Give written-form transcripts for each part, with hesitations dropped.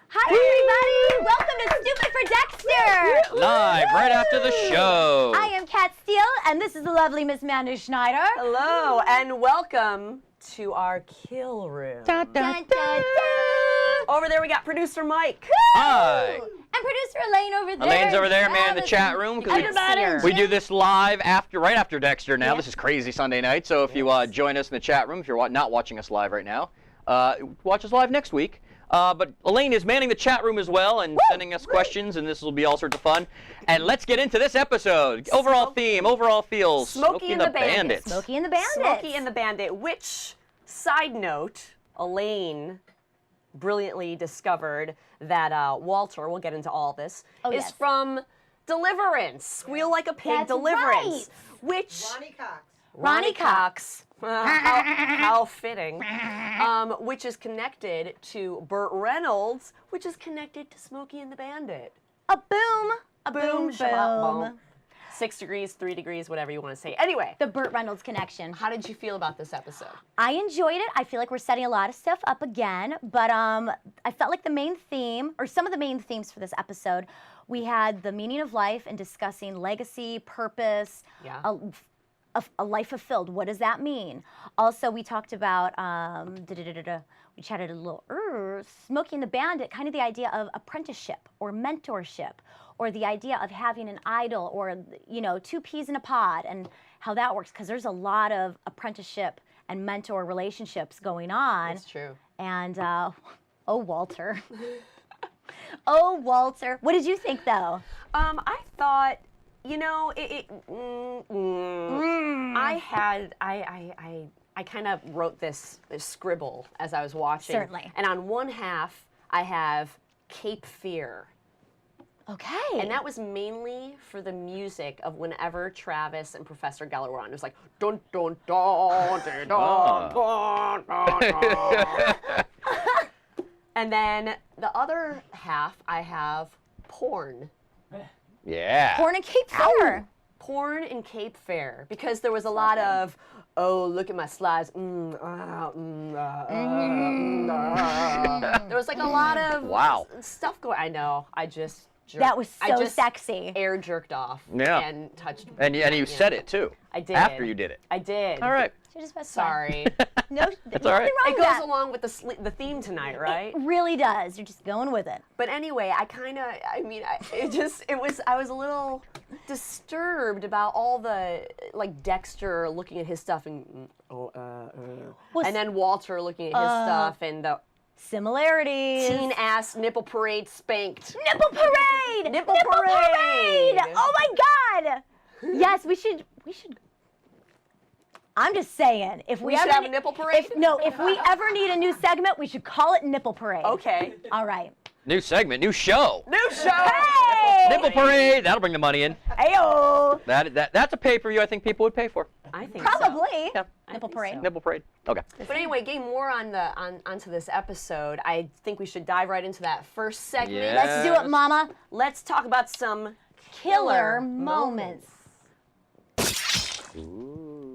Hi, everybody! Welcome to Stupid for Dexter! Live right after the show. I am Kat Steele, and this is the lovely Miss Mandy Schneider. Hello, and welcome to our kill room. Dun, dun, dun. Over there we got producer Mike. Hi. And producer Elaine over there. Elaine's over there, man, in the chat room. We do this live right after Dexter now. Yeah. This is crazy Sunday night. So if you join us in the chat room, if you're not watching us live right now, watch us live next week. But Elaine is manning the chat room as well and sending us questions, and this will be all sorts of fun. And let's get into this episode. Overall theme, overall feels. Smoky and the Bandit. Smoky and the Bandit. Smoky and the Bandit, which, side note, Elaine brilliantly discovered that Walter, we'll get into all this, is from Deliverance. Squeal Like a Pig. That's Deliverance. Right. Which... Ronnie Cox. How fitting. Which is connected to Burt Reynolds, which is connected to Smokey and the Bandit. A boom. A boom. Boom. 6 degrees, 3 degrees, whatever you want to say. Anyway. The Burt Reynolds connection. How did you feel about this episode? I enjoyed it. I feel like we're setting a lot of stuff up again, but I felt like the main theme, or some of the main themes for this episode, we had the meaning of life and discussing legacy, purpose, a life fulfilled. What does that mean? Also, we talked about, we chatted a little, Smokey and the Bandit, kind of the idea of apprenticeship or mentorship, or the idea of having an idol or, you know, two peas in a pod and how that works, because there's a lot of apprenticeship and mentor relationships going on. That's true. And, oh, Walter. Oh, Walter. What did you think, though? I thought, you know, I kind of wrote this scribble as I was watching. Certainly. And on one half, I have Cape Fear. Okay. And that was mainly for the music of whenever Travis and Professor Gellar were on. It was like, dun, dun, dun, dun, dun, dun, dun, dun. And then the other half, I have porn. Yeah. Porn and Cape Fear. Porn and Cape Fear, because there was a lot of, oh, look at my slides. There was like a lot of stuff going. I know. I just jerked. That was so sexy. Air jerked off. Yeah. And touched. And you said it too. I did. After you did it. I did. All right. Sorry. No, that's all right. It goes along with the theme tonight, right? It really does. You're just going with it. But anyway, I was a little disturbed about all the, like, Dexter looking at his stuff and, and then Walter looking at his stuff and the similarities. Teen ass nipple parade spanked. Nipple parade! Nipple parade! Oh my God! Yes, we should. I'm just saying, if we should ever have a nipple parade? If we ever need a new segment, we should call it Nipple Parade. Okay. All right. New segment, new show. New show! Hey! Nipple Parade, that'll bring the money in. Ayo! That's a pay-per-view I think people would pay for. I think Probably. so. Yeah. Nipple Parade. So. Nipple Parade. Okay. But anyway, getting more onto this episode, I think we should dive right into that first segment. Yes. Let's do it, Mama. Let's talk about some Killer moments. Ooh.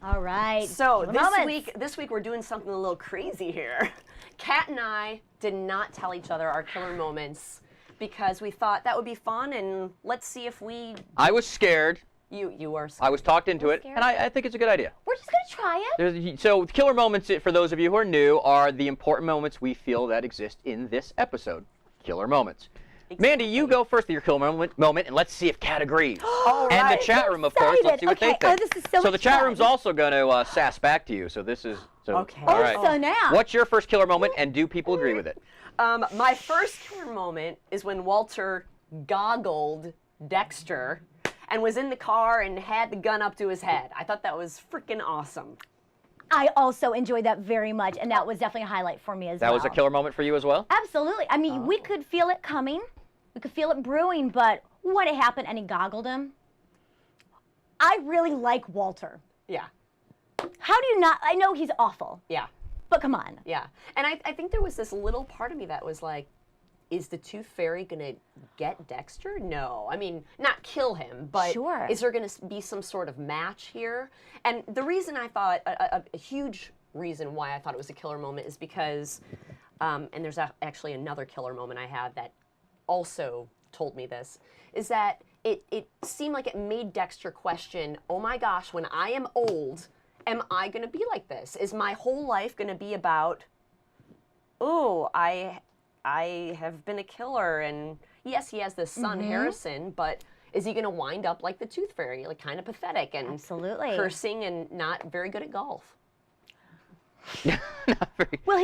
All right. So Killer this week we're doing something a little crazy here. Kat and I did not tell each other our killer moments because we thought that would be fun, and let's see if we. I was scared. You were scared. I was talked into it, scared? and I think it's a good idea. We're just gonna try it. So killer moments, for those of you who are new, are the important moments we feel that exist in this episode. Killer moments. Exactly. Mandy, you go first with your killer moment, and let's see if Kat agrees. All and right. the chat room, of course, let's see what they think. Oh, this is so the much chat fun. room's also going to sass back to you. So this is okay. All right. So now, what's your first killer moment, and do people agree with it? My first killer moment is when Walter goggled Dexter and was in the car and had the gun up to his head. I thought that was freaking awesome. I also enjoyed that very much, and that was definitely a highlight for me as well. That was a killer moment for you as well? Absolutely. I mean, we could feel it coming. We could feel it brewing, but when it happened and he goggled him, I really like Walter. Yeah. How do you not? I know he's awful. Yeah. But come on. Yeah. And I think there was this little part of me that was like, is the Tooth Fairy going to get Dexter? No. I mean, not kill him, but Sure. is there going to be some sort of match here? And the reason I thought, a huge reason why I thought it was a killer moment is because, and there's actually another killer moment I had that also told me this, is that it seemed like it made Dexter question, oh my gosh, when I am old, am I going to be like this? Is my whole life going to be about, oh, I have been a killer, and yes, he has this son, Harrison, but is he going to wind up like the Tooth Fairy, like kind of pathetic and Absolutely. cursing and not very good at golf? Not very. Well,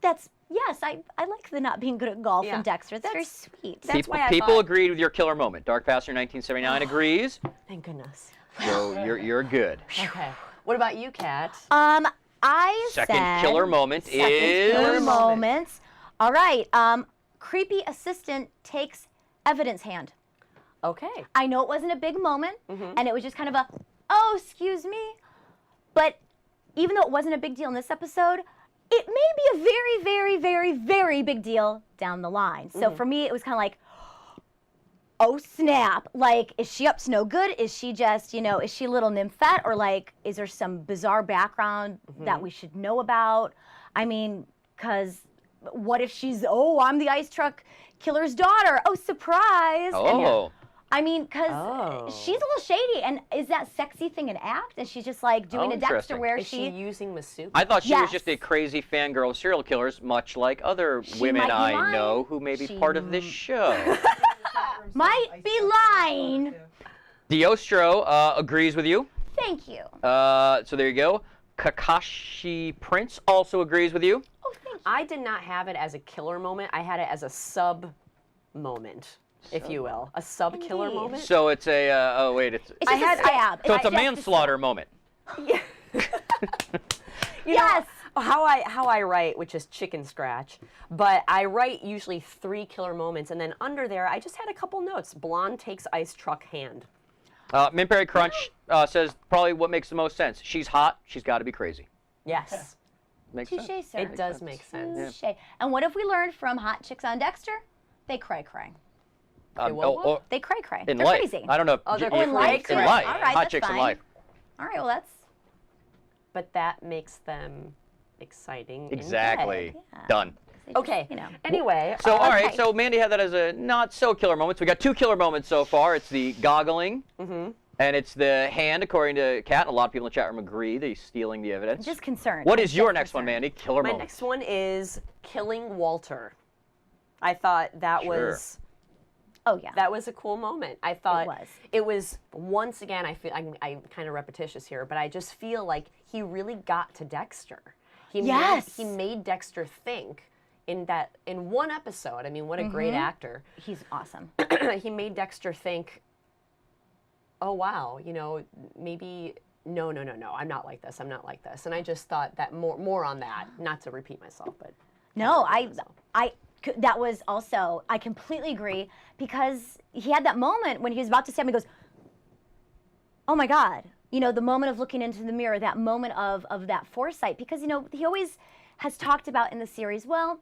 I like the not being good at golf Yeah. in Dexter. It's very sweet. That's why I People thought- agreed with your killer moment. Dark Pastor 1979 agrees. Thank goodness. So you're good. Okay. What about you, Kat? I Second said killer moment Second is killer moment. moments. All right. Creepy assistant takes evidence hand. Okay. I know it wasn't a big moment, Mm-hmm. and it was just kind of oh, excuse me. But even though it wasn't a big deal in this episode, it may be a very, very, very, very big deal down the line. So Mm-hmm. for me, it was kind of like, oh snap, like, is she up to no good? Is she just, is she a little nymphette? Or like, is there some bizarre background Mm-hmm. that we should know about? I mean, because what if she's, oh, I'm the ice truck killer's daughter. Oh, surprise. Oh. I mean, because Oh. she's a little shady. And is that sexy thing an act? And she's just like doing Oh, a Dexter interesting. where Is she using Masuki? I thought she was just a Yes. crazy fangirl of serial killers, much like other women might be I lying. know who may be She part of this show. might be lying. Diostro agrees with you. Thank you. So there you go. Kakashi Prince also agrees with you. Oh, thank you. I did not have it as a killer moment. I had it as a sub moment, if you will. A sub killer Indeed. moment. So it's a It's just I had- a stab. so it's a just manslaughter moment. You know, Yes. how I write, which is chicken scratch, but I write usually 3 killer moments, and then under there I just had a couple notes. Blonde takes ice truck hand. Mintberry Crunch says probably what makes the most sense. She's hot. She's got to be crazy. Yes, Makes Touche, sense. sir. it does make sense. Touche. And what have we learned from hot chicks on Dexter? They cray cray. will what? They cray cray. in They're life. crazy. I don't know. Oh, they're Oh, in life, In too. life. All right, Hot that's chicks in fine. life. All right, well, that's But that makes them exciting. and Exactly. good. Yeah. Done. they just, Okay. You know. Anyway, So all right. Okay. So Mandy had that as a not so killer moment. So we got 2 killer moments so far. It's the goggling. And it's the hand, according to Kat, and a lot of people in the chat room agree that he's stealing the evidence. Just concerned. What I'm is your just next one, concerned. Mandy? Killer my moment. next one is killing Walter. I thought that Sure. was. Oh yeah. That was a cool moment. I thought was. it was once again. I feel I'm kind of repetitious here, but I just feel like he really got to Dexter. Yes. He made Dexter think in one episode. I mean, what a great actor. He's awesome. He made Dexter think, oh wow, maybe no, I'm not like this. I'm not like this. And I just thought that more on that. Not to repeat myself, but No, that was also, I completely agree, because he had that moment when he was about to stab me, he goes, oh my God. The moment of looking into the mirror, that moment of that foresight, because, he always has talked about in the series, well,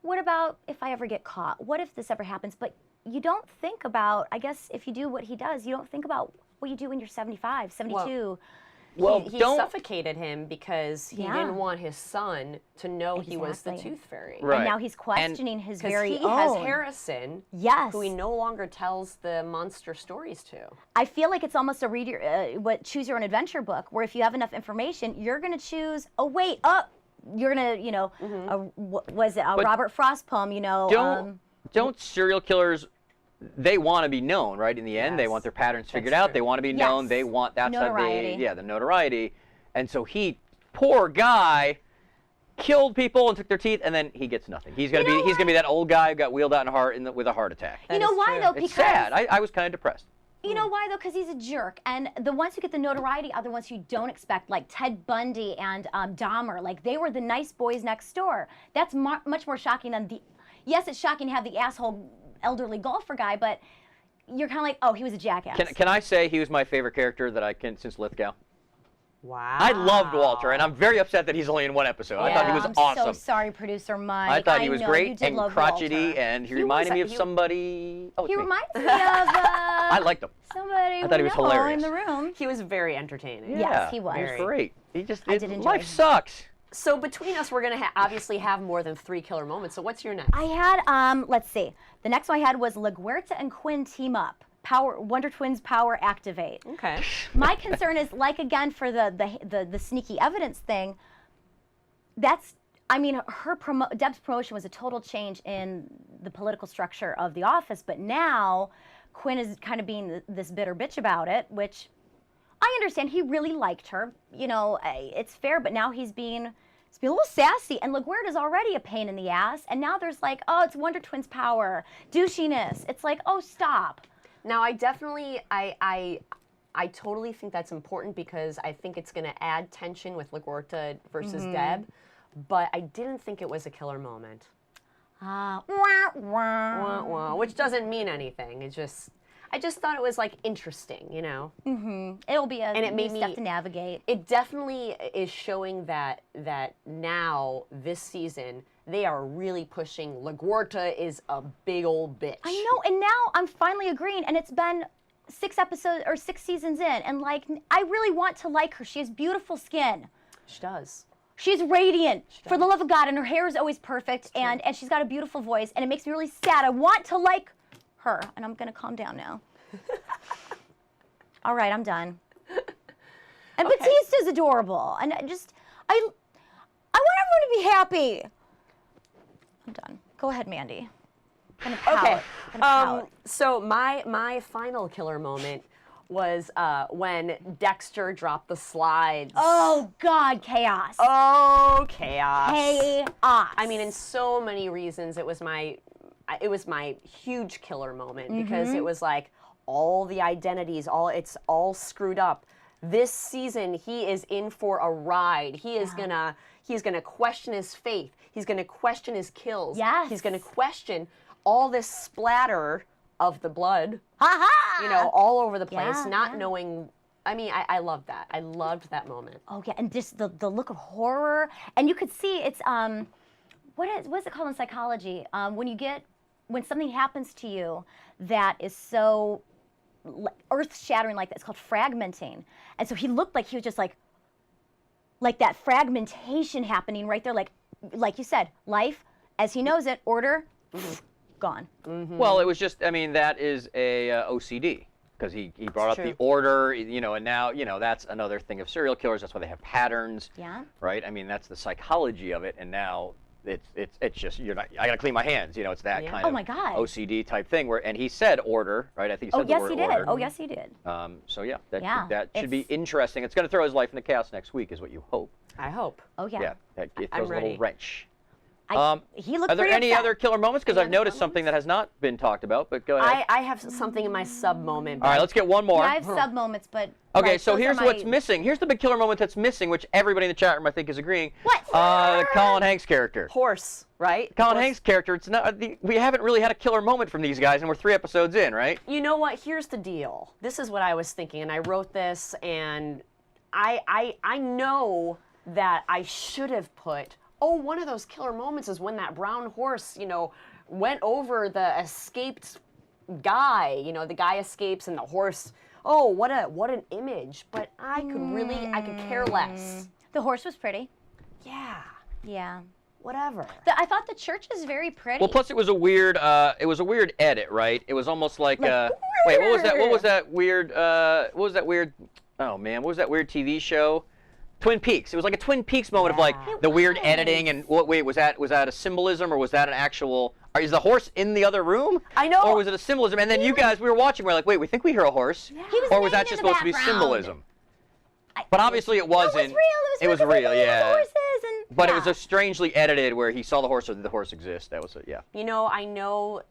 what about if I ever get caught? What if this ever happens? But you don't think about, I guess, if you do what he does, you don't think about what you do when you're 75, 72. Well, he don't. suffocated him because he Yeah. didn't want his son to know he was the Exactly. Tooth Fairy. Right. And now he's questioning his Because very he own. has Harrison, Yes. who he no longer tells the monster stories to. I feel like it's almost a choose your own adventure book, where if you have enough information, you're going to choose, you're going to, was it a But Robert Frost poem, Don't serial killers? They want to be known, right? In the end, they Yes. want their patterns figured That's out. true. They want to be known. Yes. They want that's Notoriety. the notoriety. And so poor guy, killed people and took their teeth, and then he gets nothing. He's gonna be that old guy who got wheeled out with a heart attack. You know is why, true. though? It's Because sad. I was kind of depressed. You know why, though? Because he's a jerk. And the ones who get the notoriety are the ones you don't expect, like Ted Bundy and Dahmer. Like, they were the nice boys next door. That's much more shocking than yes, it's shocking to have the asshole elderly golfer guy, but you're kind of like, oh, he was a jackass. Can I say he was my favorite character that I can since Lithgow? Wow. I loved Walter, and I'm very upset that he's only in one episode. I thought he was I'm awesome. so sorry, producer Mike. I thought he was know, great you did and love crotchety, Walter. and he reminded me of somebody. Oh, He it's me. reminds me of. I liked him. Somebody I thought he was we know hilarious. in the room. He was very entertaining. Yes, Yeah, he was. He was great. He just I did enjoy life him. sucks. So between us, we're going to obviously have more than 3 killer moments. So what's your next? I had, let's see. The next one I had was LaGuerta and Quinn team up. Wonder Twins power activate. Okay. My concern is, like, again, for the sneaky evidence thing, that's, I mean, Deb's promotion was a total change in the political structure of the office, but now Quinn is kind of being this bitter bitch about it, which I understand. He really liked her. You know, it's fair, but now he's being a little sassy, and LaGuerta's already a pain in the ass, and now there's like, oh, it's Wonder Twins power, douchiness. It's like, oh, stop. Now, I definitely, I totally think that's important because I think it's going to add tension with LaGuerta versus Deb, but I didn't think it was a killer moment. Wah, wah. Wah, wah, which doesn't mean anything. It's just, I just thought it was like interesting, you know? It'll be And it new made stuff me- to navigate. It definitely is showing that now, this season, they are really pushing LaGuerta is a big old bitch. I know, and now I'm finally agreeing, and it's been 6 episodes or 6 seasons in, and like, I really want to like her. She has beautiful skin. She does. She's radiant, for the love of God, and her hair is always perfect, and she's got a beautiful voice, and it makes me really sad. I want to like her, and I'm gonna calm down now. All right, I'm done. And Okay. Batista's adorable, and I want everyone to be happy. I'm done. Go ahead, Mandy. I'm gonna pout. Okay. I'm gonna pout. So my final killer moment was when Dexter dropped the slides. Oh God, chaos. Oh, chaos. Chaos. I mean, in so many reasons, it was my huge killer moment because it was like all the identities, it's all screwed up. This season, he is in for a ride. He's gonna question his faith. He's gonna question his kills. Yes. He's gonna question all this splatter of the blood, Ha-ha! you know, all over the place, Yeah, not yeah. knowing. I mean, I loved that. I loved that moment. Oh yeah, and just the look of horror, and you could see it's what's it called in psychology? When something happens to you that is so earth-shattering like that, it's called fragmenting. And so he looked like he was just like that fragmentation happening right there, like you said, life as he knows it, order, gone. Well, it was just, I mean, that is a OCD. Because he brought up true. the order, you know, and now, you know, that's another thing of serial killers. That's why they have patterns. Yeah. Right? I mean, that's the psychology of it. And now it's just, I got to clean my hands. You know, it's that Yeah. kind Oh of my God. OCD type thing. And he said order, right? I think he said Oh the yes, word he did. order. Oh yes, he did. So yeah, that Yeah, should be it's- interesting. It's going to throw his life into chaos next week, is what you hope. I hope. Oh yeah. Yeah, that it I'm throws a little ready. wrench. He looked Are there pretty any upset. other killer moments? Because Any I've other noticed something that has not been talked about. But go ahead. I have something in my sub moment. All right, let's get one more. Yeah, I have sub moments, but Okay, right, so those are here's my- what's missing. Here's the big killer moment that's missing, which everybody in the chat room I think is agreeing. What? The Colin Hanks character. Horse, right? Colin Horse. Hanks character. It's not. We haven't really had a killer moment from these guys, and we're 3 episodes in, right? You know what? Here's the deal. This is what I was thinking, and I wrote this, and I know that I should have put. Oh, one of those killer moments is when that brown horse, you know, went over the escaped guy. You know, the guy escapes, and the horse. Oh, what an image! But I could care less. The horse was pretty. Yeah, Yeah. whatever. I thought the church is very pretty. Well, plus it was a weird edit, right? It was almost like, wait, what was that? What was that weird? What was that weird? Oh man, what was that weird TV show? Twin Peaks. It was like a Twin Peaks moment of like It the weird was. editing and wait, was that a symbolism or was that an actual? Is the horse in the other room? I know. Or was it a symbolism? And then you guys, we were watching, we're like, wait, we think we hear a horse. He was Or was that laying just in the supposed to be background. symbolism? But obviously it wasn't. It was real. yeah. The horses and, But it yeah. was a strangely edited where he saw the horse or did the horse exist. That was it, yeah. You know, I know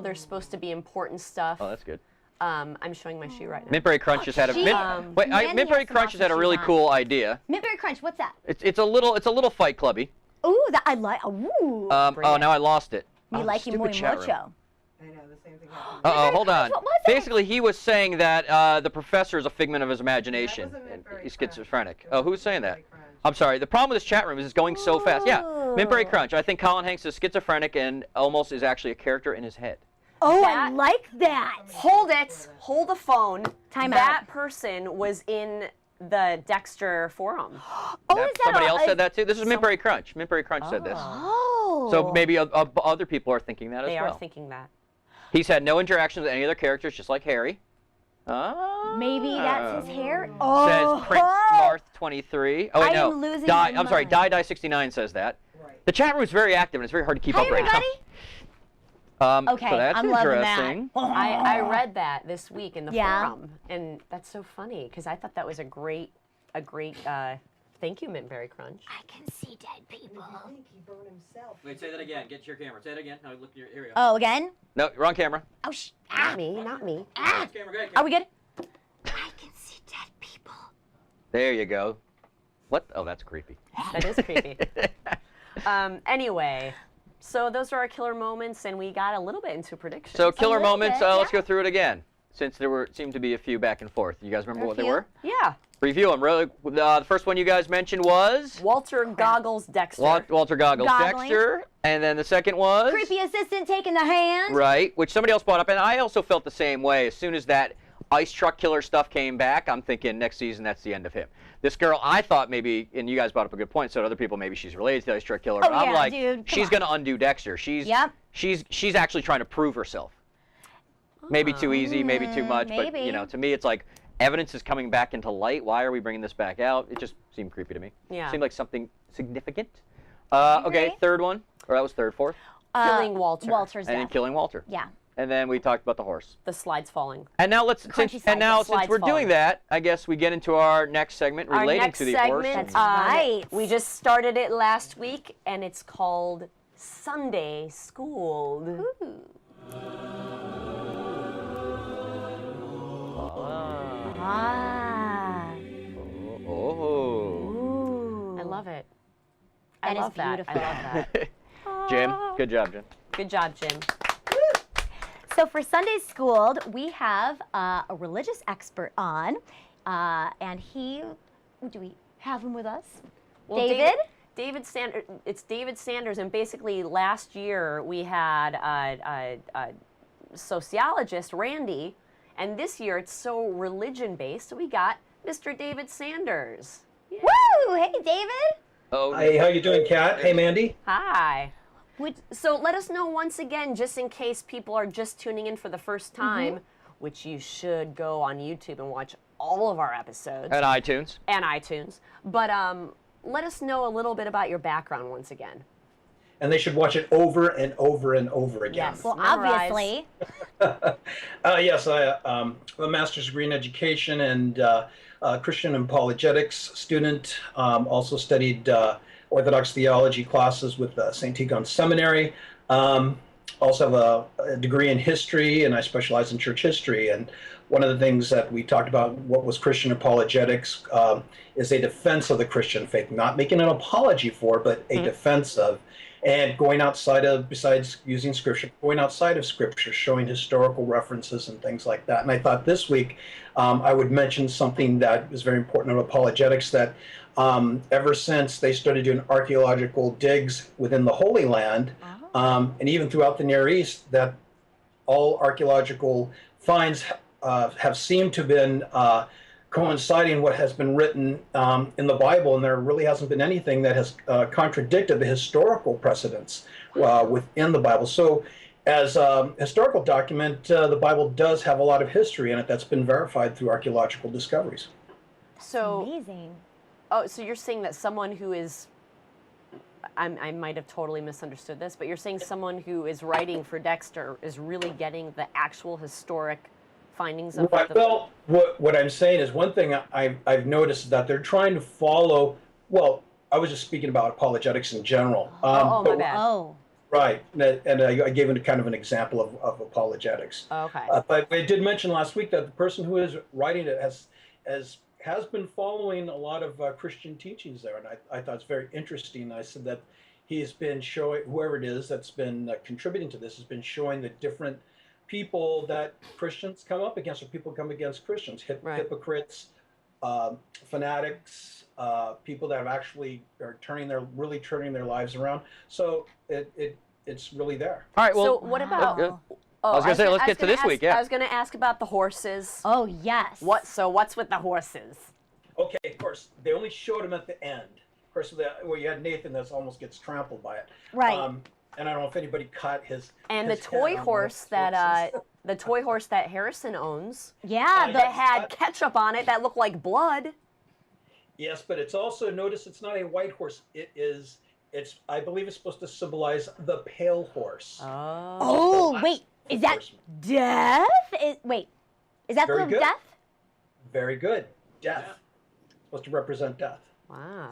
there's supposed to be important stuff. Oh, that's good. I'm showing my shoe right now. Mintberry Crunch has had a Mandy has Mintberry some Crunch has had a awesome really shoes on. cool idea. Mintberry Crunch. What's that? It's a little Fight Clubby. Ooh, that I like. Ooh. Bring it. Now I lost it. Me Oh, like him stupid muy chat room. mucho. I know, the same thing happened. Uh-oh, hold on. What was it? Basically, he was saying that the professor is a figment of his imagination. That wasn't And Mintberry he's Crunch. schizophrenic. It Oh, was who's saying that? Mintberry Crunch. I'm sorry. The problem with this chat room is it's going so fast. Yeah, Mintberry Oh. Crunch. I think Colin Hanks is schizophrenic and almost is actually a character in his head. Oh, I That- like that. Hold it. Hold the phone. Time That out. person was in the Dexter forum. Oh, That- is that somebody a- else said that too? This is Mintberry Crunch. Mintberry Crunch said this. Oh. So maybe other people are thinking that They as well. are thinking that. He's had no interactions with any other characters, just like Harry. Ah. Maybe that's his hair. Oh. Says Prince Marth 23. Oh wait, I no. am losing Die, my I'm sorry, mind. Die 69 says that. Right. The chat room is very active and it's very hard to keep Hi, up right everybody. now. Okay, so that's I'm loving interesting. that. I read that this week in the Yeah. forum, and that's so funny because I thought that was a great thank you, Mintberry Crunch. I can see dead people. I think he burned himself. Wait, say that again. Get to your camera. Say it again. No, look, here we go. Oh, again? No, wrong camera. Oh, Not me, not me. ah. Camera, go ahead, Are we good? I can see dead people. There you go. What? Oh, that's creepy. That is creepy. Anyway, so those are our killer moments, and we got a little bit into predictions. So killer little moments. bit, Let's yeah. go through it again. Since seemed to be a few back and forth. You guys remember what they few? were? Yeah, Review them. Really. The first one you guys mentioned was Walter Goggles Dexter. Walter Goggles Goggling. Dexter, and then the second was Creepy assistant taking the hand. right, which somebody else brought up, and I also felt the same way. As soon as that ice truck killer stuff came back, I'm thinking next season that's the end of him. This girl, I thought maybe, and you guys brought up a good point, so other people maybe she's related to the ice truck killer. Oh, but I'm yeah, like, dude, come she's on. gonna undo Dexter. She's actually trying to prove herself. Maybe too easy, maybe too much, but maybe. to me it's like evidence is coming back into light. Why are we bringing this back out? It just seemed creepy to me. Yeah. Seemed like something significant. Okay, agree. third one, or that was third, fourth, Killing Walter. Walter's and then death. killing Walter. Yeah. And then we talked about the horse. The slides falling. And now Crunchy slides, since slides we're falling. doing that, I guess we get into our next segment Our relating next to the horse. segment, That's right. we just started it last week, and it's called Sunday Schooled. Ah. Oh. Ooh. I love it. That I is love that. I beautiful. love that. Jim, good job, Jim. Good job, Jim. So for Sunday Schooled, we have a religious expert on, and do we have him with us? Well, David? David Sanders. It's David Sanders, and basically last year we had a sociologist, Randy, and this year it's so religion-based, so we got Mr. David Sanders. Yay. Woo! Hey, David. Oh, Hey, how you doing, Kat? Hey, Mandy. Hi. Would, So let us know once again, just in case people are just tuning in for the first time, which you should go on YouTube and watch all of our episodes and iTunes. and iTunes. But let us know a little bit about your background once again. And they should watch it over and over and over again. Yes. well, Memorize. obviously. Yes, I have a master's degree in education and Christian apologetics student. Also studied Orthodox theology classes with St. Tikhon Seminary. Also have a degree in history, and I specialize in church history. And one of the things that we talked about, what was Christian apologetics, is a defense of the Christian faith, not making an apology for, but a defense of. And going outside of, besides using scripture, going outside of scripture, showing historical references and things like that. And I thought this week I would mention something that is very important of apologetics, that ever since they started doing archaeological digs within the Holy Land, and even throughout the Near East, that all archaeological finds have seemed to have been coinciding what has been written in the Bible, and there really hasn't been anything that has contradicted the historical precedents within the Bible. So as a historical document, the Bible does have a lot of history in it that's been verified through archaeological discoveries. So, Amazing. so you're saying that someone who is, I might have totally misunderstood this, but you're saying someone who is writing for Dexter is really getting the actual historic findings of Right. the... Well, what I'm saying is, one thing I've noticed that they're trying to follow, well, I was just speaking about apologetics in general. my but- bad. Oh. Right, and I gave it kind of an example of apologetics. Okay. But I did mention last week that the person who is writing it has been following a lot of Christian teachings there, and I thought it's very interesting. I said that he's been showing, whoever it is that's been contributing to this, has been showing the different people that Christians come up against, or people come against Christians, Right. hypocrites, fanatics, people that have actually are really turning their lives around. So it's really there. All right. Well, So what about? yeah. Oh, I was gonna say, let's I was get to gonna this ask- week, yeah. I was going to ask about the horses. Oh yes. What's with the horses? Okay, of course, they only showed him at the end. Of course, where you had Nathan that almost gets trampled by it. Right. And I don't know if anybody caught his. And the his toy head on horse the horses. the toy horse that Harrison owns Yeah. that had ketchup on it that looked like blood. Yes, but it's also, notice it's not a white horse. I believe it's supposed to symbolize the pale horse. Oh last wait, is that horseman. death? Is that Very the good. death? Very good. Death. Supposed to represent death. Wow.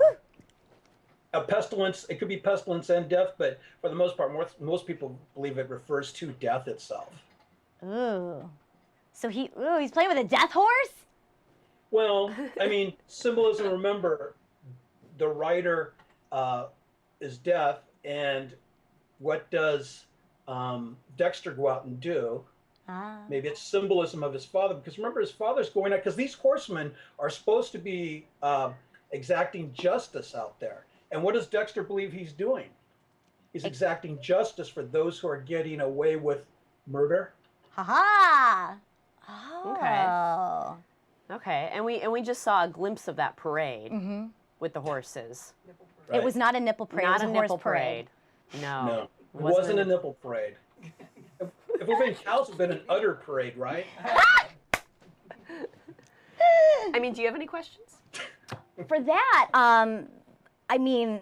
A pestilence, it could be pestilence and death, but for the most part, most people believe it refers to death itself. Ooh. So he's playing with a death horse? Well, I mean, symbolism, remember, the writer is death, and what does Dexter go out and do? Ah. Maybe it's symbolism of his father, because remember, his father's going out, because these horsemen are supposed to be exacting justice out there. And what does Dexter believe he's doing? He's exacting justice for those who are getting away with murder. Ha ha. Oh. Okay. And we just saw a glimpse of that parade Mm-hmm. with the horses. Right? It was not a nipple parade. Not it a was a horse nipple parade. parade. No. No, it wasn't a nipple parade. If we've been cows, it's been an udder parade, right? I mean, do you have any questions? For that, I mean,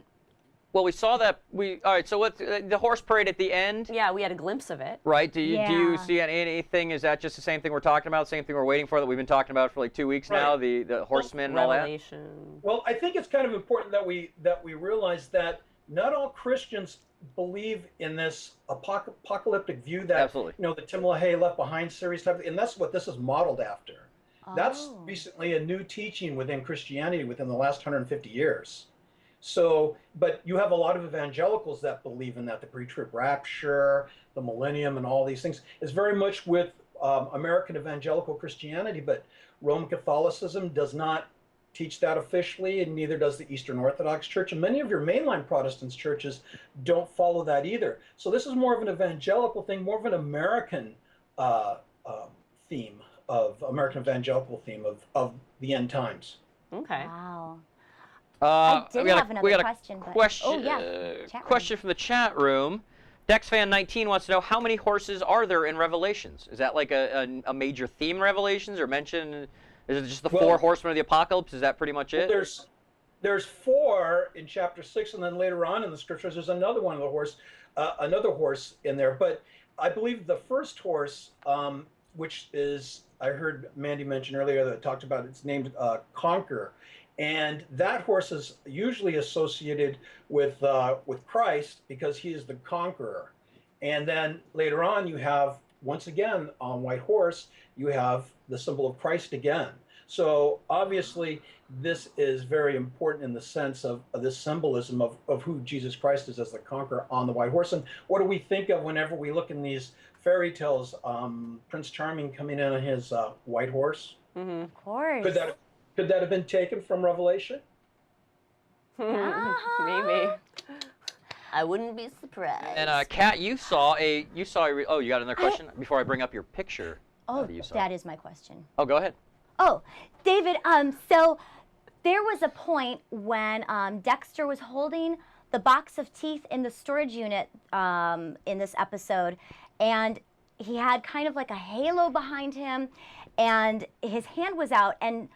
well, we saw that. All right. So what? The horse parade at the end. Yeah, we had a glimpse of it. Right. Do you Yeah. see anything? Is that just the same thing we're talking about? Same thing we're waiting for that we've been talking about for like 2 weeks now? Right. The horsemen and all that. Revelation. Well, I think it's kind of important that we realize that not all Christians believe in this apocalyptic view that Absolutely. the Tim LaHaye Left Behind series type, and that's what this is modeled after. That's Oh. recently a new teaching within Christianity within the last 150 years. So, but you have a lot of evangelicals that believe in that, the pre-trib rapture, the millennium, and all these things. It's very much with American evangelical Christianity, but Roman Catholicism does not teach that officially, and neither does the Eastern Orthodox Church. And many of your mainline Protestant churches don't follow that either. So this is more of an evangelical thing, more of an American theme of American evangelical theme of the end times. Okay. Wow. I did have another question, but Question, oh yeah, chat room. question from the chat room. DexFan19 wants to know, how many horses are there in Revelations? Is that like a major theme in Revelations, or mention? Is it just the 4 horsemen of the apocalypse? Is that pretty much it? Well, there's 4 in chapter 6, and then later on in the scriptures, there's another horse in there. But I believe the first horse, which is, I heard Mandy mention earlier that talked about, it's named Conqueror. And that horse is usually associated with Christ because he is the conqueror. And then later on, you have, once again, on white horse, you have the symbol of Christ again. So obviously, this is very important in the sense of this symbolism of who Jesus Christ is as the conqueror on the white horse. And what do we think of whenever we look in these fairy tales? Prince Charming coming in on his white horse. Mm-hmm. Of course. Could that have been taken from Revelation? Maybe. I wouldn't be surprised. And Kat, you saw you got another question before I bring up your picture. Oh, that you saw. that is my question. Oh, go ahead. Oh, David, so there was a point when Dexter was holding the box of teeth in the storage unit in this episode, and he had kind of like a halo behind him, and his hand was out, and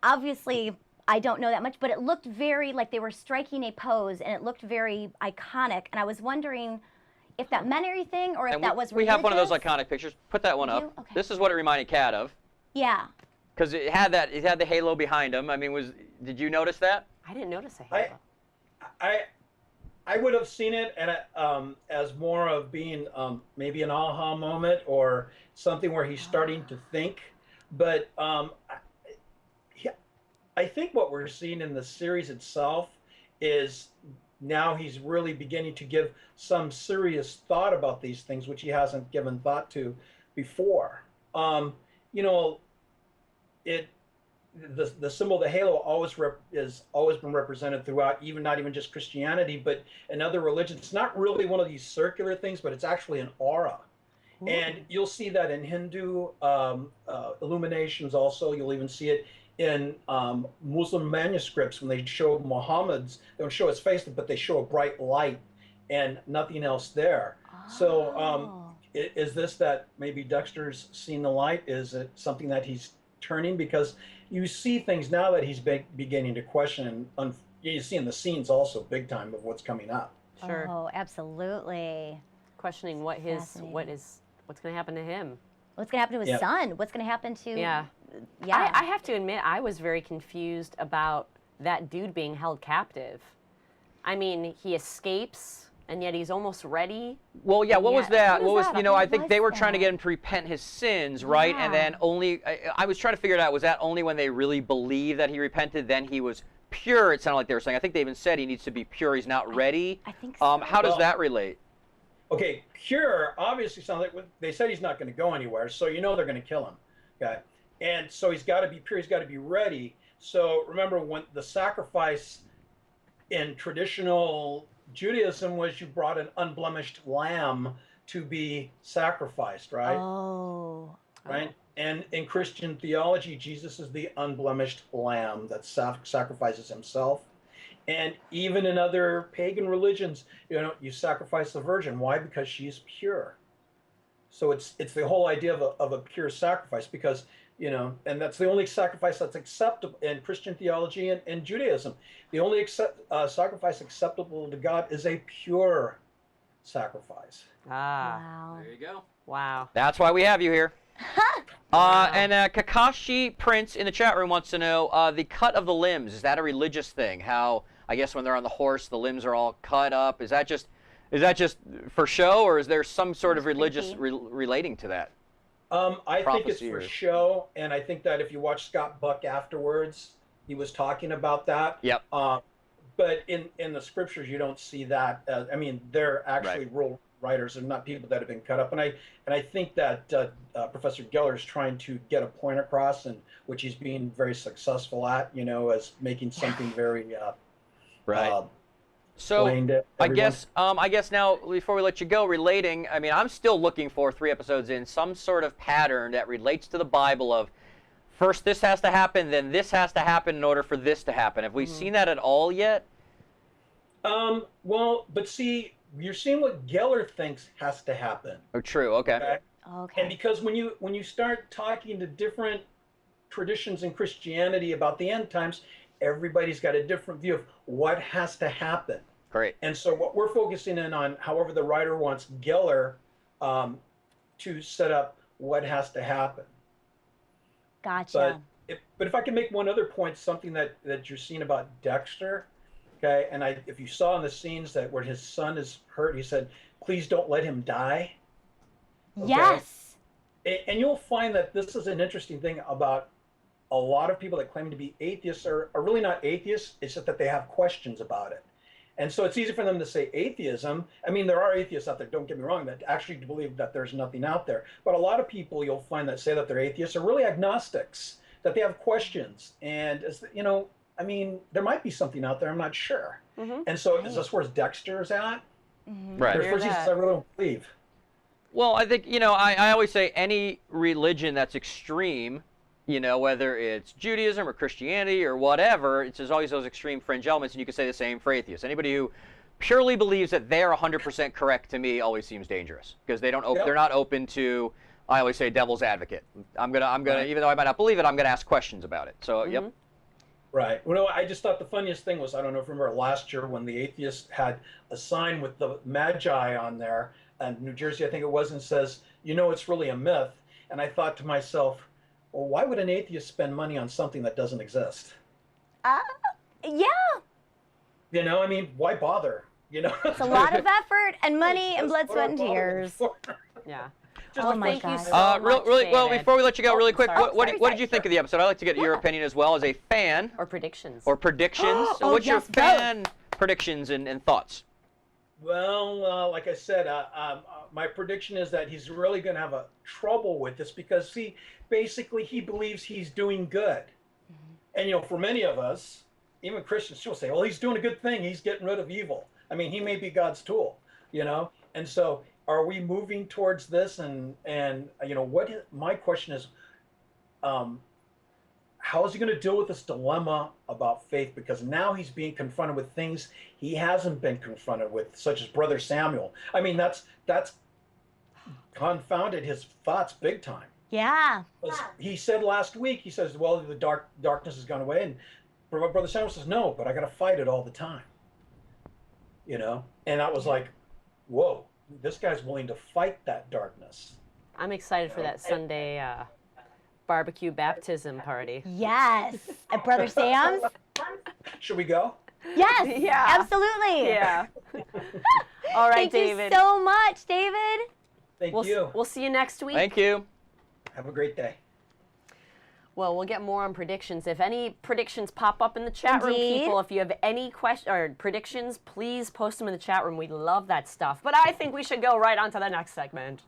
obviously I don't know that much, but it looked very like they were striking a pose, and it looked very iconic, and I was wondering if that meant anything or if And that was we have one of those religious. iconic pictures. Put that one You up. do? Okay. This is what it reminded Kat of, Yeah. because it had the halo behind him. I mean, did you notice that? I didn't notice a halo. I would have seen it as more of being maybe an aha moment or something where he's starting to think. But I think what we're seeing in the series itself is now he's really beginning to give some serious thought about these things, which he hasn't given thought to before. You know, the symbol of the halo is always been represented throughout, even not even just Christianity, but in other religions. It's not really one of these circular things, but it's actually an aura. Ooh. And you'll see that in Hindu illuminations also. You'll even see it in Muslim manuscripts when they show Muhammad's, they don't show his face, but they show a bright light and nothing else there. Oh. So is this that maybe Dexter's seen the light? Is it something that he's turning? Because you see things now that he's beginning to question, and you see in the scenes also big time of what's coming up. Sure. Oh, absolutely. Questioning what's going to happen to him. What's going to happen to his son? What's going to happen to... Yeah. I have to admit, I was very confused about that dude being held captive. I mean, he escapes, and yet he's almost ready. Well, yeah, what was that? What was that? You know, What I think was they were that? trying to get him to repent his sins, right? Yeah. And then I was trying to figure it out, was that only when they really believed that he repented, then he was pure, it sounded like they were saying. I think they even said he needs to be pure, he's not ready. I think so. How does that relate? Okay, pure obviously sounds like they said he's not going to go anywhere, so you know they're going to kill him. Okay, and so he's got to be pure. He's got to be ready. So remember, when the sacrifice in traditional Judaism was you brought an unblemished lamb to be sacrificed, right? Oh. Right. And in Christian theology, Jesus is the unblemished lamb that sacrifices himself. And even in other pagan religions, you know, you sacrifice the virgin. Why? Because she's pure. So it's the whole idea of a pure sacrifice, because, you know, and that's the only sacrifice that's acceptable in Christian theology and Judaism. The only sacrifice acceptable to God is a pure sacrifice. Wow. There you go. Wow. That's why we have you here. And Kakashi Prince in the chat room wants to know the cut of the limbs. Is that a religious thing? How, I guess when they're on the horse, the limbs are all cut up. Is that just for show, or is there some sort of religious relating to that? I think it's for Prophecy show, and I think that if you watch Scott Buck afterwards, he was talking about that. Yep. But in the scriptures, you don't see that. I mean, they're actually Right. real writers and not people that have been cut up. And I think that Professor Gellar is trying to get a point across, and which he's being very successful at. You know, as making something very Right. So plain to I everyone. guess now before we let you go, relating. I mean, I'm still looking for 3 episodes in some sort of pattern that relates to the Bible of first this has to happen, then this has to happen in order for this to happen. Have we seen that at all yet? Well, but see, you're seeing what Gellar thinks has to happen. Oh, true. Okay. Okay? Okay. And because when you start talking to different traditions in Christianity about the end times, everybody's got a different view of what has to happen. Great. And so what we're focusing in on, however the writer wants Gellar to set up what has to happen. Gotcha. But if I can make one other point, something that you're seeing about Dexter, okay, and if you saw in the scenes that where his son is hurt, he said, please don't let him die. Okay? Yes. And you'll find that this is an interesting thing about a lot of people that claim to be atheists are really not atheists. It's just that they have questions about it. And so it's easy for them to say atheism. I mean, there are atheists out there, don't get me wrong, that actually believe that there's nothing out there. But a lot of people you'll find that say that they're atheists are really agnostics, that they have questions. And, you know, I mean, there might be something out there, I'm not sure. Mm-hmm. And so is this where Dexter's at? Right. There's first he says, I really don't believe. Well, I think, you know, I always say any religion that's extreme, you know, whether it's Judaism or Christianity or whatever, it's there's always those extreme fringe elements, and you can say the same for atheists. Anybody who purely believes that they're 100% correct to me always seems dangerous, because they're not open to, I always say, devil's advocate. I'm gonna, Right. even though I might not believe it, I'm gonna ask questions about it. So, yep. Right. Well, no, I just thought the funniest thing was, I don't know if you remember last year when the atheist had a sign with the Magi on there, and New Jersey, I think it was, and says, you know, it's really a myth. And I thought to myself, well, why would an atheist spend money on something that doesn't exist? Yeah. You know, I mean, why bother? You know, It's a lot of effort and money and blood, That's sweat, and what I bother tears. for. Yeah. Oh my Thank you God. so much, Well, David. before we let you go, really quick, sorry. what did you think of the episode? I'd like to get your opinion as well as a fan. Or predictions. Or predictions. Oh, What's your yes, both. fan predictions and thoughts. Well, like I said, my prediction is that he's really going to have a trouble with this because, see, basically he believes he's doing good. And, you know, for many of us, even Christians will say, well, he's doing a good thing. He's getting rid of evil. I mean, he may be God's tool, you know? And so are we moving towards this? And you know, my question is, how is he going to deal with this dilemma about faith? Because now he's being confronted with things he hasn't been confronted with, such as Brother Samuel. I mean, that's confounded his thoughts big time. Yeah. He said last week, he says, well, the darkness has gone away. And Brother Samuel says, no, but I got to fight it all the time. You know? And I was like, whoa, this guy's willing to fight that darkness. I'm excited for that Sunday barbecue baptism party. Yes. At Brother Sam's? Should we go? Yes. Yeah. Absolutely. Yeah. All right, Thank David. you so much, David. Thank you. We'll see you next week. Thank you. Have a great day. Well, we'll get more on predictions. If any predictions pop up in the chat room, Indeed. people, if you have any questions or predictions, please post them in the chat room. We love that stuff. But I think we should go right on to the next segment.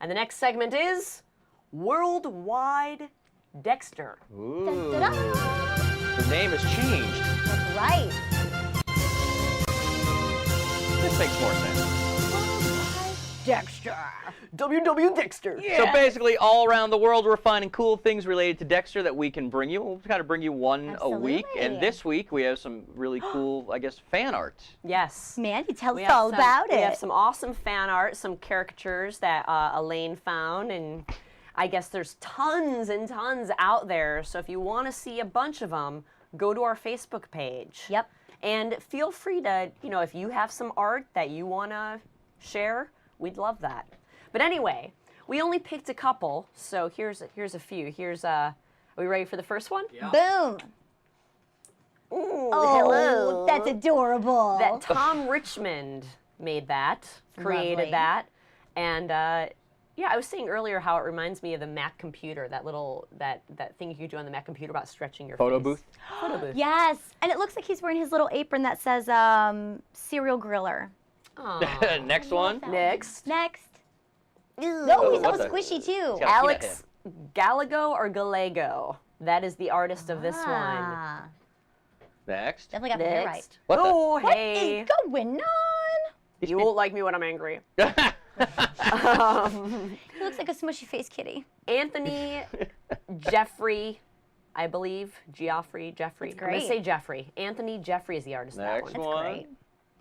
And the next segment is World Wide Dexter. Ooh. Da-da-da. The name has changed. That's right. This makes more sense. Dexter. WW Dexter. So basically, all around the world, we're finding cool things related to Dexter that we can bring you. We'll kind of bring you one a week. And Absolutely. this week, we have some really cool, I guess, fan art. Yes. Mandy, tell We us have all some- about it. We have some awesome fan art, some caricatures that Elaine found, and I guess there's tons and tons out there. So if you want to see a bunch of them, go to our Facebook page. Yep. And feel free to, you know, if you have some art that you want to share, we'd love that. But anyway, we only picked a couple, so here's a few. Are we ready for the first one? Yeah. Boom. Ooh, Oh, hello. that's adorable. That Tom Richmond made that, created Lovely. that, and yeah, I was saying earlier how it reminds me of the Mac computer, that little that thing you could do on the Mac computer about stretching your Photo face. booth? Photo booth. Yes, and it looks like he's wearing his little apron that says cereal griller. Aw. Next one. Next, Next. Ew. No, he's what all the- squishy too. He's got a Alex Gallego or Gallego. That is the artist of this one. Ah, Next. definitely got the hair right. Next. What the- Oh, What hey. is going on? You won't like me when I'm angry. He looks like a smushy face kitty. Anthony Jeffrey, I believe. Jeffrey. That's I'm going great. to say Jeffrey. Anthony Jeffrey is the artist of that Next one. one. Great.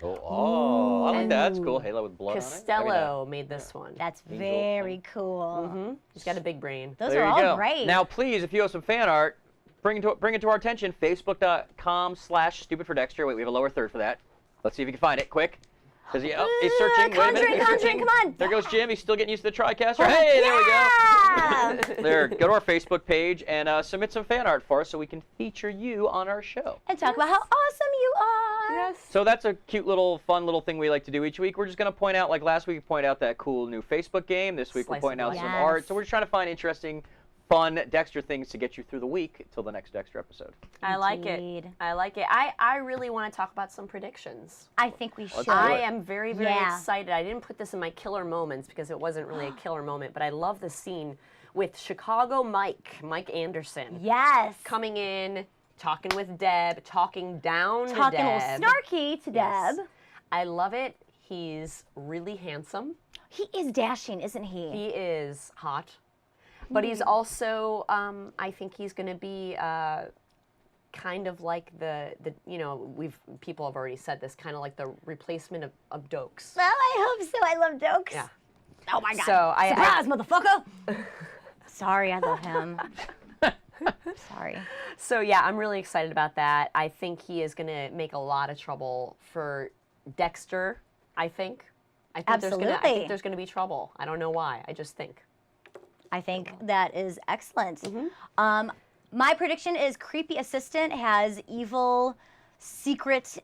Oh, I like that. That's cool. Halo with blood on it. Costello made this one. That's Angel. very cool. Mm-hmm. He's got a big brain. Those There are you all go. great. Now, please, if you have some fan art, bring it to our attention. Facebook.com/stupidfordexter. Wait, we have a lower third for that. Let's see if you can find it. Quick. He's searching. Wait a minute. Conjuring, He's Conjuring, searching. come on. There goes Jim. He's still getting used to the TriCaster. Hey, there we go. Yeah! There, go to our Facebook page and submit some fan art for us so we can feature you on our show. And talk about how awesome you are. Yes. So that's a cute little, fun little thing we like to do each week. We're just going to point out, like last week, we point out that cool new Facebook game. This week, Slice we're pointing of out life. some Yes. art. So we're just trying to find interesting, fun Dexter things to get you through the week until the next Dexter episode. I like it. Indeed. I like it. I really want to talk about some predictions. I think we should. do I it. am very, very Yeah. excited. I didn't put this in my killer moments because it wasn't really a killer moment, but I love the scene with Chicago Mike Anderson, Yes. coming in, talking with Deb, talking down Talking to a Deb. little snarky to Yes. Deb. I love it. He's really handsome. He is dashing, isn't he? He is hot. But he's also, I think he's going to be kind of like the you know, people have already said this, kind of like the replacement of Dokes. Well, I hope so. I love jokes. Yeah. Oh my God. So Surprise, motherfucker. Sorry, I love him. Sorry. So yeah, I'm really excited about that. I think he is going to make a lot of trouble for Dexter. I think Absolutely. there's going to be trouble. I don't know why. I just think. I think that is excellent. Mm-hmm. My prediction is creepy assistant has evil secret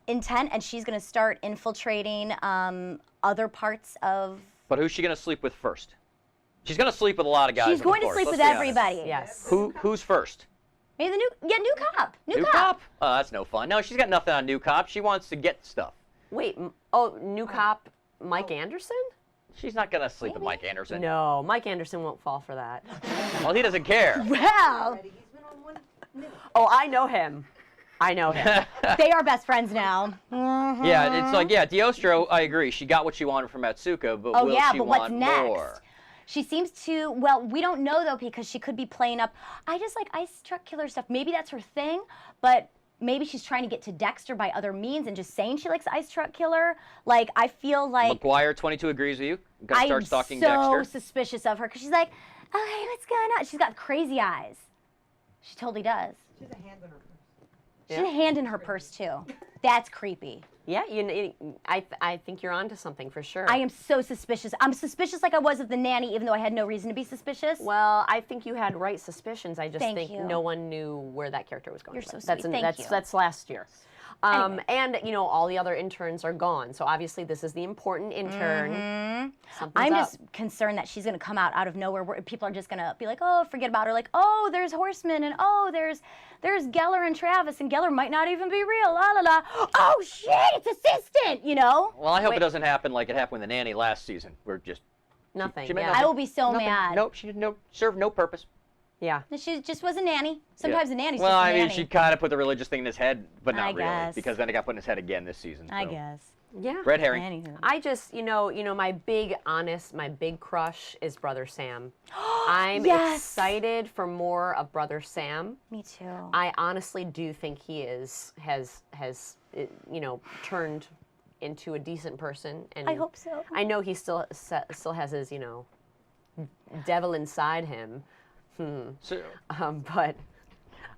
intent, and she's going to start infiltrating other parts of. But who's she going to sleep with first? She's going to sleep with a lot of guys. She's on the going to force, sleep let's with be honest. everybody. Yes. Who's first? Maybe new cop. New cop? Oh, that's no fun. No, she's got nothing on new cop. She wants to get stuff. Wait, new cop Mike Anderson? She's not going to sleep with Mike Anderson. No, Mike Anderson won't fall for that. Well, he doesn't care. Well, He's been on 1 minute. Oh, I know him. they are best friends now. Mhm. Yeah, it's like, Diostro, I agree. She got what she wanted from Atsuko, but will she but want what's next? more? She seems to, well, we don't know though because she could be playing up. I just like ice truck killer stuff. Maybe that's her thing, but maybe she's trying to get to Dexter by other means and just saying she likes ice truck killer. Like, I feel like McGuire 22 agrees with you. Gonna start stalking I'm so Dexter. suspicious of her because she's like, okay, what's going on? She's got crazy eyes. She totally does. She has a hand on her purse. She had a hand in her purse too. That's creepy. Yeah, I think you're onto something for sure. I am so suspicious. I'm suspicious like I was of the nanny, even though I had no reason to be suspicious. Well, I think you had right suspicions. I just Thank think you. no one knew where that character was going. You're with so it. sweet. Thank you. That's last year. Anyway. And all the other interns are gone. So obviously this is the important intern. Something's I'm up. just concerned that she's going to come out of nowhere where people are just going to be like, oh, forget about her. Like, oh, there's Horseman, and oh, there's Gellar and Travis, and Gellar might not even be real. La la la. Oh shit, it's assistant. Well, I hope Wait. it doesn't happen like it happened with the nanny last season. We're just Nothing. she made yeah. nothing. I will be so nothing. mad. Nope, she served no purpose. Yeah. She just was a nanny. Sometimes a nanny's Well, just a I mean, nanny. she kind of put the religious thing in his head, but not I really, guess. because then it got put in his head again this season. I so. guess. Yeah. Red herring. Anywho. I just, my big crush is Brother Sam. I'm Yes. excited for more of Brother Sam. Me too. I honestly do think he has turned into a decent person, and I hope so. I know he still has his devil inside him, So, but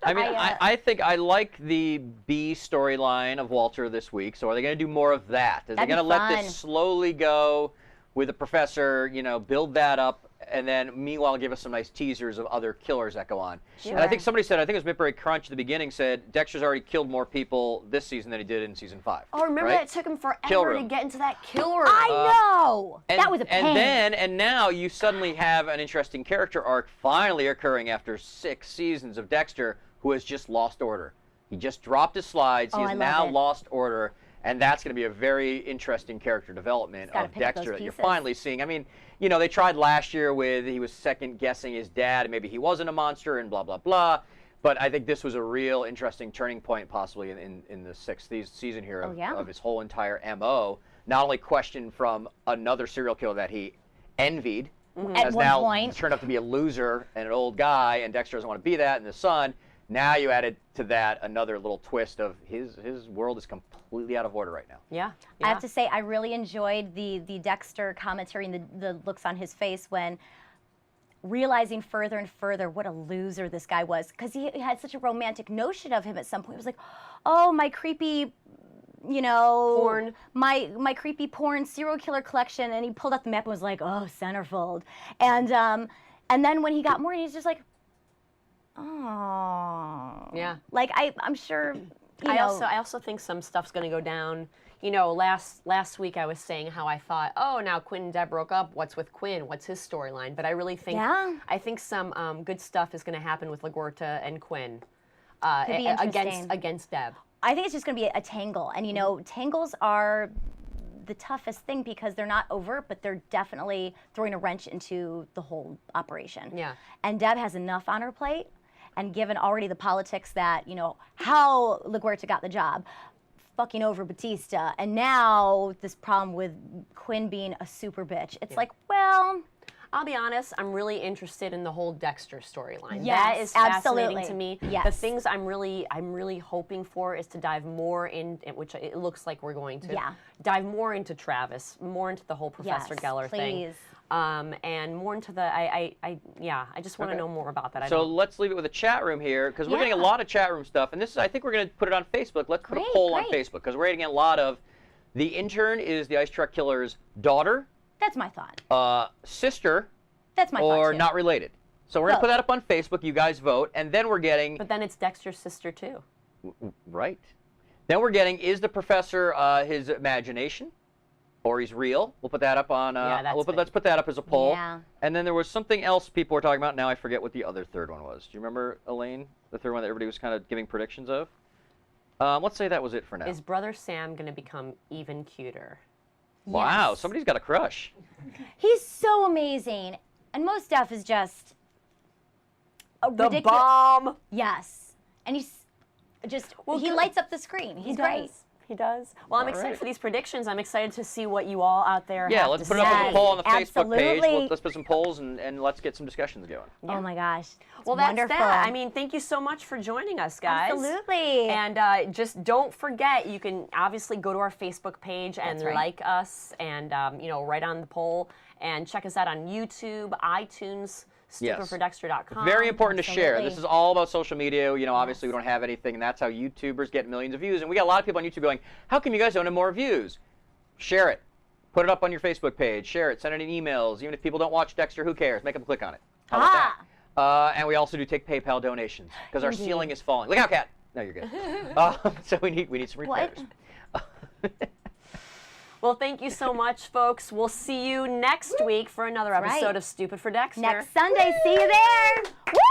I mean, I, I think I like the B storyline of Walter this week. So are they going to do more of that? Are they That'd be going to let fun. this slowly go with the professor, build that up, and then meanwhile give us some nice teasers of other killers that go on? And I think somebody said, I think it was Midbury Crunch at the beginning, said Dexter's already killed more people this season than he did in season 5. oh, remember right? that it took him forever Kill to room. get into that kill room. I know. And, that was a pain. And now you suddenly have an interesting character arc finally occurring after 6 seasons of Dexter, who has just lost order. He just dropped his slides. He I has love now it. lost order, and that's going to be a very interesting character development gotta of pick up Dexter those that you're pieces. finally seeing. I mean, they tried last year with he was second guessing his dad, and maybe he wasn't a monster, and blah blah blah. But I think this was a real interesting turning point, possibly in the 6th season here of his whole entire MO. Not only questioned from another serial killer that he envied, At has one now point. turned out to be a loser and an old guy, and Dexter doesn't want to be that, and the son. Now you added to that another little twist of his world is completely out of order right now. Yeah. I have to say, I really enjoyed the Dexter commentary and the looks on his face when realizing further and further what a loser this guy was. Because he had such a romantic notion of him at some point. It was like, oh, my creepy, Porn. my creepy porn serial killer collection. And he pulled out the map and was like, oh, centerfold. And then when he got more, he's just like, oh. Yeah. Like, I'm sure, I also think some stuff's going to go down. Last week I was saying how I thought, oh, now Quinn and Deb broke up. What's with Quinn? What's his storyline? But I really think I think some good stuff is going to happen with LaGuerta and Quinn Could be interesting. against Deb. I think it's just going to be a tangle. And, tangles are the toughest thing because they're not overt, but they're definitely throwing a wrench into the whole operation. Yeah. And Deb has enough on her plate. And given already the politics that, how LaGuerta got the job, fucking over Batista, and now this problem with Quinn being a super bitch. It's like, well... I'll be honest, I'm really interested in the whole Dexter storyline. Yes, that is fascinating absolutely. to me. Yes. The things I'm really hoping for is to dive more in, which it looks like we're going to. Yeah. Dive more into Travis, more into the whole Professor Gellar thing. Please. And more into the, I just want to know more about that. So let's leave it with a chat room here, because we're getting a lot of chat room stuff, and this is, I think we're going to put it on Facebook. Let's put a poll on Facebook, because we're getting a lot of, the intern is the ice truck killer's daughter, That's my thought. sister, That's my thought, or too. not related. So we're going to Both. put that up on Facebook. You guys vote, and then we're getting, But then it's Dexter's sister too. right. Then we're getting, is the professor his imagination? or he's real. We'll put that up on. Yeah, that's good. Let's put that up as a poll. Yeah. And then there was something else people were talking about. Now I forget what the other third one was. Do you remember, Elaine? The third one that everybody was kind of giving predictions of. Let's say that was it for now. Is Brother Sam going to become even cuter? Wow, Yes. somebody's got a crush. He's so amazing. And Mos Def is just a The ridiculous. bomb. Yes. And he's just, he good. lights up the screen. He's great. He does. Well, I'm excited right. for these predictions. I'm excited to see what you all out there Yeah, have let's to put it up as say. a poll on the Facebook page. Absolutely. Let's put some polls and let's get some discussions going. Oh my gosh. It's Well, that's wonderful. that. I mean, thank you so much for joining us, guys. Absolutely. And just don't forget, you can obviously go to our Facebook page and That's right. like us and, write on the poll and check us out on YouTube, iTunes, stupidfordexter.com. Very important to share. Absolutely. This is all about social media. Obviously we don't have anything, and that's how YouTubers get millions of views. And we got a lot of people on YouTube going, how come you guys don't have more views? Share it. Put it up on your Facebook page. Share it. Send it in emails. Even if people don't watch Dexter, who cares? Make them click on it. How about that? And we also do take PayPal donations because our ceiling is falling. Look out, Cat. No, you're good. So we need some repairs. Well, thank you so much, folks. We'll see you next week for another That's right. episode of Stupid for Dexter. Next Sunday. See you there. Woo!